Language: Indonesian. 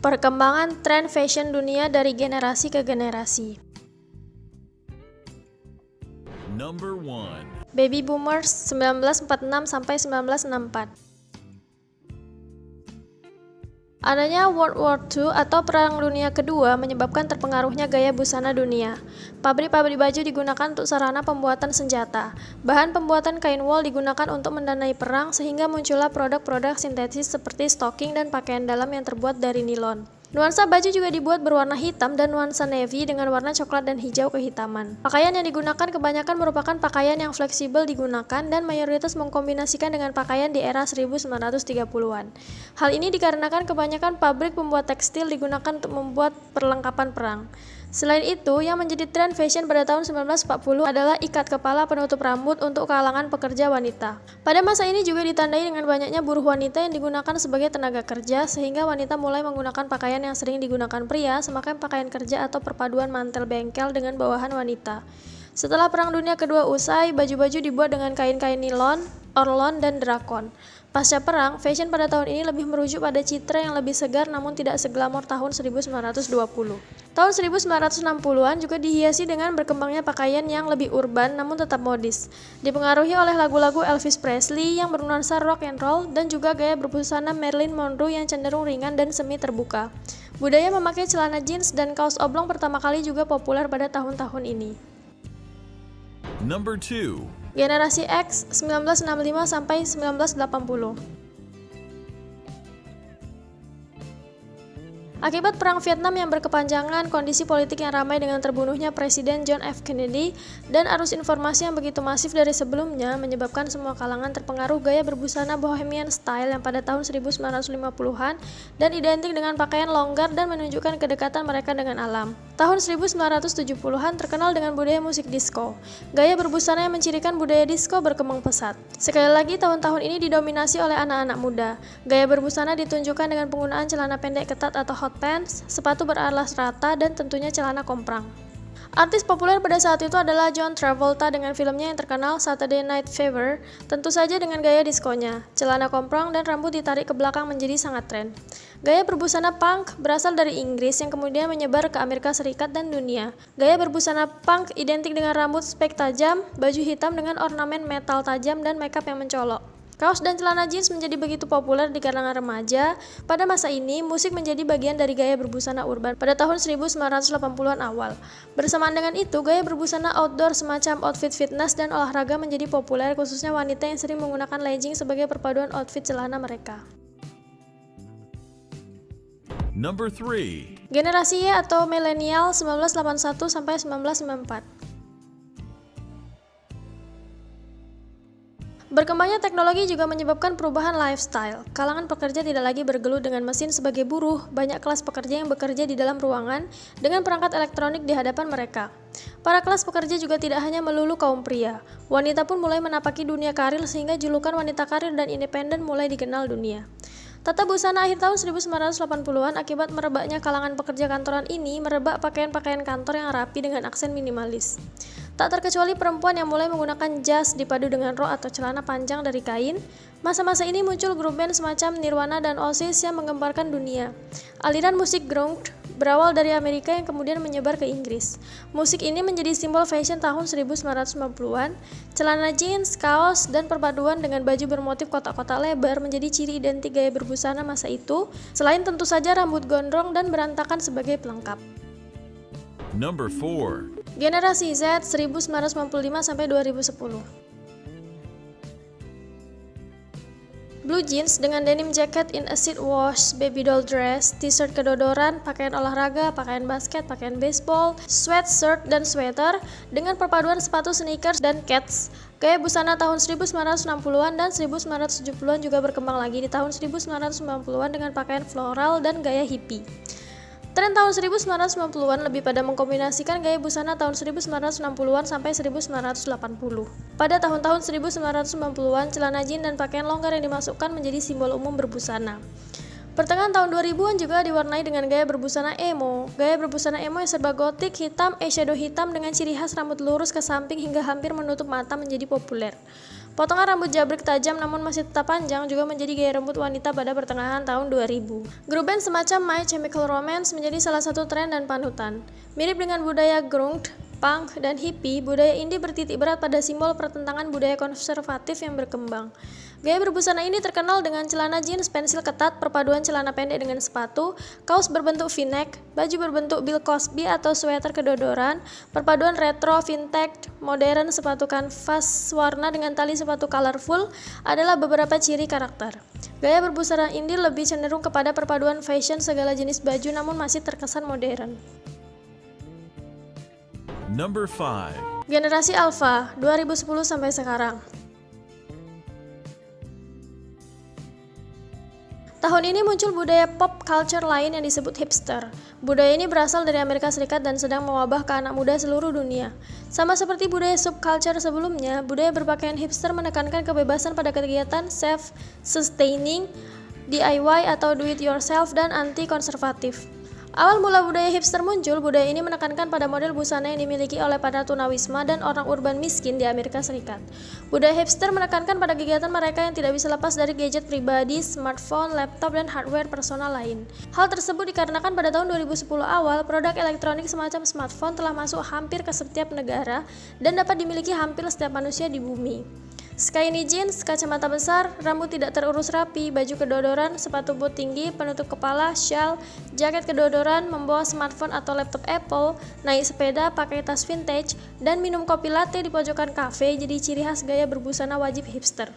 Perkembangan tren fashion dunia dari generasi ke generasi. Number 1. Baby Boomers 1946 sampai 1964. Adanya World War II atau Perang Dunia Kedua menyebabkan terpengaruhnya gaya busana dunia. Pabrik-pabrik baju digunakan untuk sarana pembuatan senjata. Bahan pembuatan kain wol digunakan untuk mendanai perang sehingga muncullah produk-produk sintetis seperti stocking dan pakaian dalam yang terbuat dari nilon. Nuansa baju juga dibuat berwarna hitam dan nuansa navy dengan warna coklat dan hijau kehitaman. Pakaian yang digunakan kebanyakan merupakan pakaian yang fleksibel digunakan dan mayoritas mengkombinasikan dengan pakaian di era 1930-an. Hal ini dikarenakan kebanyakan pabrik pembuat tekstil digunakan untuk membuat perlengkapan perang. Selain itu, yang menjadi tren fashion pada tahun 1940 adalah ikat kepala penutup rambut untuk kalangan pekerja wanita. Pada masa ini juga ditandai dengan banyaknya buruh wanita yang digunakan sebagai tenaga kerja, sehingga wanita mulai menggunakan pakaian yang sering digunakan pria, semakin pakaian kerja atau perpaduan mantel bengkel dengan bawahan wanita. Setelah Perang Dunia Kedua usai, baju-baju dibuat dengan kain-kain nilon, orlon, dan drakon. Pasca perang, fashion pada tahun ini lebih merujuk pada citra yang lebih segar namun tidak seglamor tahun 1920. Tahun 1960-an juga dihiasi dengan berkembangnya pakaian yang lebih urban namun tetap modis. Dipengaruhi oleh lagu-lagu Elvis Presley yang bernuansa rock and roll dan juga gaya berbusana Marilyn Monroe yang cenderung ringan dan semi terbuka. Budaya memakai celana jeans dan kaos oblong pertama kali juga populer pada tahun-tahun ini. Number 2. Generasi X 1965 sampai 1980. Akibat Perang Vietnam yang berkepanjangan, kondisi politik yang ramai dengan terbunuhnya Presiden John F. Kennedy, dan arus informasi yang begitu masif dari sebelumnya menyebabkan semua kalangan terpengaruh gaya berbusana Bohemian Style yang pada tahun 1950-an dan identik dengan pakaian longgar dan menunjukkan kedekatan mereka dengan alam. Tahun 1970-an terkenal dengan budaya musik disco. Gaya berbusana yang mencirikan budaya disco berkembang pesat. Sekali lagi, tahun-tahun ini didominasi oleh anak-anak muda. Gaya berbusana ditunjukkan dengan penggunaan celana pendek ketat atau hot pants, sepatu beralas rata, dan tentunya celana komprang. Artis populer pada saat itu adalah John Travolta dengan filmnya yang terkenal Saturday Night Fever, tentu saja dengan gaya diskonya. Celana komprang dan rambut ditarik ke belakang menjadi sangat tren. Gaya berbusana punk berasal dari Inggris yang kemudian menyebar ke Amerika Serikat dan dunia. Gaya berbusana punk identik dengan rambut spek tajam, baju hitam dengan ornamen metal tajam, dan makeup yang mencolok. Kaos dan celana jeans menjadi begitu populer di kalangan remaja. Pada masa ini, musik menjadi bagian dari gaya berbusana urban pada tahun 1980-an awal. Bersamaan dengan itu, gaya berbusana outdoor semacam outfit fitness dan olahraga menjadi populer, khususnya wanita yang sering menggunakan legging sebagai perpaduan outfit celana mereka. Number 3. Generasi Y atau milenial 1981 sampai 1994. Berkembangnya teknologi juga menyebabkan perubahan lifestyle. Kalangan pekerja tidak lagi bergelut dengan mesin sebagai buruh, banyak kelas pekerja yang bekerja di dalam ruangan dengan perangkat elektronik di hadapan mereka. Para kelas pekerja juga tidak hanya melulu kaum pria. Wanita pun mulai menapaki dunia karir sehingga julukan wanita karir dan independen mulai dikenal dunia. Tata busana akhir tahun 1980-an akibat merebaknya kalangan pekerja kantoran ini merebak pakaian-pakaian kantor yang rapi dengan aksen minimalis. Tak terkecuali perempuan yang mulai menggunakan jas dipadu dengan rok atau celana panjang dari kain. Masa-masa ini muncul grup band semacam Nirvana dan Oasis yang menggemparkan dunia. Aliran musik grunge berawal dari Amerika yang kemudian menyebar ke Inggris. Musik ini menjadi simbol fashion tahun 1990-an. Celana jeans, kaos, dan perpaduan dengan baju bermotif kotak-kotak lebar menjadi ciri identik gaya berbusana masa itu, selain tentu saja rambut gondrong dan berantakan sebagai pelengkap. Number 4. Generasi Z 1995 sampai 2010. Blue jeans dengan denim jacket in acid wash, baby doll dress, t-shirt kedodoran, pakaian olahraga, pakaian basket, pakaian baseball, sweatshirt dan sweater dengan perpaduan sepatu sneakers dan kets. Gaya busana tahun 1960-an dan 1970-an juga berkembang lagi di tahun 1990-an dengan pakaian floral dan gaya hippie. Tren tahun 1990-an lebih pada mengkombinasikan gaya busana tahun 1960-an sampai 1980. Pada tahun-tahun 1990-an, celana jeans dan pakaian longgar yang dimasukkan menjadi simbol umum berbusana. Pertengahan tahun 2000-an juga diwarnai dengan gaya berbusana emo. Gaya berbusana emo yang serba gotik, hitam, eyeshadow hitam dengan ciri khas rambut lurus ke samping hingga hampir menutup mata menjadi populer. Potongan rambut jabrik tajam namun masih tetap panjang juga menjadi gaya rambut wanita pada pertengahan tahun 2000. Grup band semacam My Chemical Romance menjadi salah satu tren dan panutan. Mirip dengan budaya grunge, punk, dan hippie, budaya indie bertitik berat pada simbol pertentangan budaya konservatif yang berkembang. Gaya berbusana ini terkenal dengan celana jeans pensil ketat, perpaduan celana pendek dengan sepatu, kaos berbentuk V-neck, baju berbentuk Bill Cosby atau sweater kedodoran, perpaduan retro, vintage, modern, sepatu kanvas warna dengan tali sepatu colorful adalah beberapa ciri karakter. Gaya berbusana indie lebih cenderung kepada perpaduan fashion segala jenis baju namun masih terkesan modern. Number 5. Generasi Alpha 2010 sampai sekarang. Tahun ini muncul budaya pop culture lain yang disebut hipster. Budaya ini berasal dari Amerika Serikat dan sedang mewabah ke anak muda seluruh dunia. Sama seperti budaya subculture sebelumnya, budaya berpakaian hipster menekankan kebebasan pada kegiatan self-sustaining, DIY atau do it yourself, dan anti-konservatif. Awal mula budaya hipster muncul, budaya ini menekankan pada model busana yang dimiliki oleh para tunawisma dan orang urban miskin di Amerika Serikat. Budaya hipster menekankan pada kegiatan mereka yang tidak bisa lepas dari gadget pribadi, smartphone, laptop, dan hardware personal lain. Hal tersebut dikarenakan pada tahun 2010 awal, produk elektronik semacam smartphone telah masuk hampir ke setiap negara dan dapat dimiliki hampir setiap manusia di bumi. Skinny jeans, kacamata besar, rambut tidak terurus rapi, baju kedodoran, sepatu boot tinggi, penutup kepala, shawl, jaket kedodoran, membawa smartphone atau laptop Apple, naik sepeda, pakai tas vintage, dan minum kopi latte di pojokan kafe jadi ciri khas gaya berbusana wajib hipster.